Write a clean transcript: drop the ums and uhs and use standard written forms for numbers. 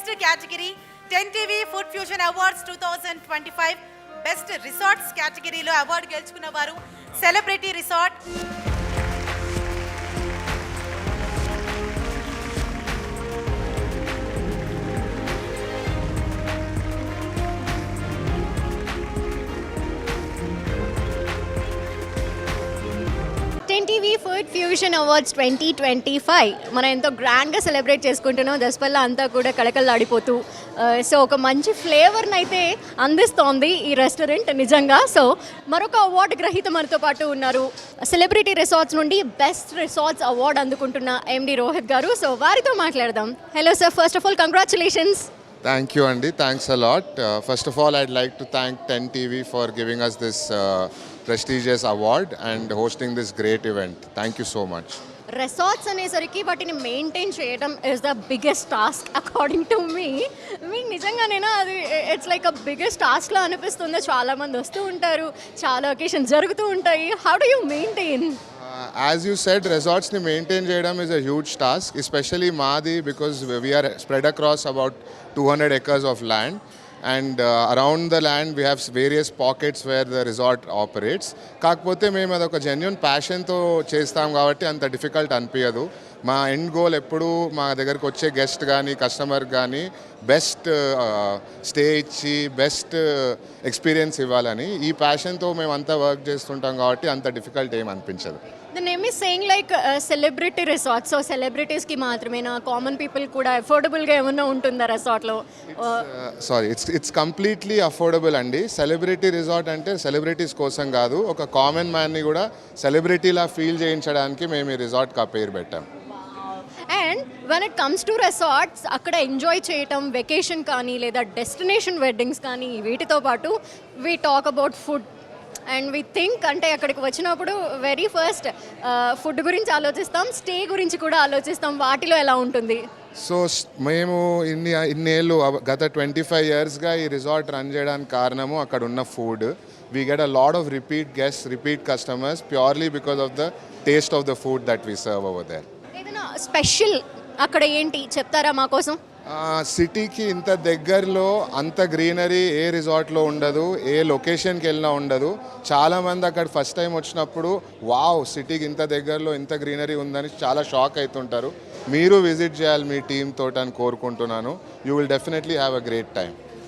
Next category 10TV food fusion awards 2025 best resorts కేటగిరీలో award గెలుచుకున్న వారు celebrity resort. TV food fusion awards 2025 మనం ఎంతో గ్రాండ్గా సెలబ్రేట్ చేసుకుంటున్నాం. దసపల్ల అంతా కూడా కళకళలాడిపోతూ సో ఒక మంచి ఫ్లేవర్ని అయితే అందిస్తోంది ఈ రెస్టారెంట్ నిజంగా. సో మరొక అవార్డు గ్రహీత మనతో పాటు ఉన్నారు. సెలబ్రిటీ రిసార్ట్స్ నుండి బెస్ట్ రిసార్ట్స్ అవార్డు అందుకుంటున్న ఎండి రోహిత్ గారు. సో వారితో మాట్లాడదాం. Hello sir, first of all congratulations. Thank you, Andy. Thanks a lot. First of all, I'd like to thank 10TV for giving us this prestigious award and hosting this great event. Thank you so much. Resorts అనేసరికి వాటిని maintain చేయడం is the biggest task according to me. మీకు నిజంగానేనా అది it's like a biggest టాస్క్లా అనిపిస్తుంది? చాలామంది వస్తూ ఉంటారు, చాలా ఒకేషన్స్ జరుగుతూ ఉంటాయి. How do you maintain? As you said, resorts ni maintain cheyadam is a huge task, especially Madi, because we are spread across about 200 acres of land, and around the land we have various pockets where the resort operates. Kakapothe మేము అదొక genuine ప్యాషన్తో చేస్తాం కాబట్టి అంత difficult అనిపించదు. మా end goal ఎప్పుడు మా దగ్గరకు వచ్చే గెస్ట్ కానీ కస్టమర్ కానీ బెస్ట్ స్టే ఇచ్చి బెస్ట్ ఎక్స్పీరియన్స్ ఇవ్వాలని ఈ ప్యాషన్తో మేము అంతా వర్క్ చేస్తుంటాం కాబట్టి అంత డిఫికల్ట్ ఏం అనిపించదు. The name is saying like celebrity resort. So సెలబ్రిటీస్కి మాత్రమేనా, కామన్ పీపుల్ కూడా అఫోర్డబుల్గా ఏమన్నా ఉంటుందా రిసార్ట్లో? సారీ, ఇట్స్ కంప్లీట్లీ అఫోర్డబుల్ అండి. సెలబ్రిటీ రిసార్ట్ అంటే సెలబ్రిటీస్ కోసం కాదు, ఒక కామన్ మ్యాన్ని కూడా సెలబ్రిటీలా ఫీల్ చేయించడానికి మేము ఈ రిసార్ట్కి ఆ పేరు పెట్టాం. And when it comes to resorts, అక్కడ ఎంజాయ్ చేయటం, వెకేషన్ కానీ లేదా డెస్టినేషన్ వెడ్డింగ్స్ కానీ వీటితో పాటు we talk about food and we think అంటే అక్కడికి వచ్చినప్పుడు వెరీ ఫస్ట్ ఫుడ్ గురించి ఆలోచిస్తాం, స్టే గురించి కూడా ఆలోచిస్తాం. వాటిలో ఎలా ఉంటుంది? సో మేము ఇన్నేళ్ళు గత 25 yearsగా ఈ రిసార్ట్ రన్ చేయడానికి కారణము అక్కడ ఉన్న food. We get a lot of repeat guest, repeat customers purely because of the taste of the food that we serve over there. ఏదైనా స్పెషల్ అక్కడ ఏంటి చెప్తారా మా కోసం? సిటీకి ఇంత దగ్గరలో అంత గ్రీనరీ ఏ రిసార్ట్లో ఉండదు, ఏ లొకేషన్కి వెళ్ళినా ఉండదు. చాలామంది అక్కడ ఫస్ట్ టైం వచ్చినప్పుడు వావ్, సిటీకి ఇంత దగ్గరలో ఇంత గ్రీనరీ ఉందని చాలా షాక్ అవుతుంటారు. మీరు విజిట్ చేయాలి మీ టీమ్ తోటి అని కోరుకుంటున్నాను. You will definitely have a great time.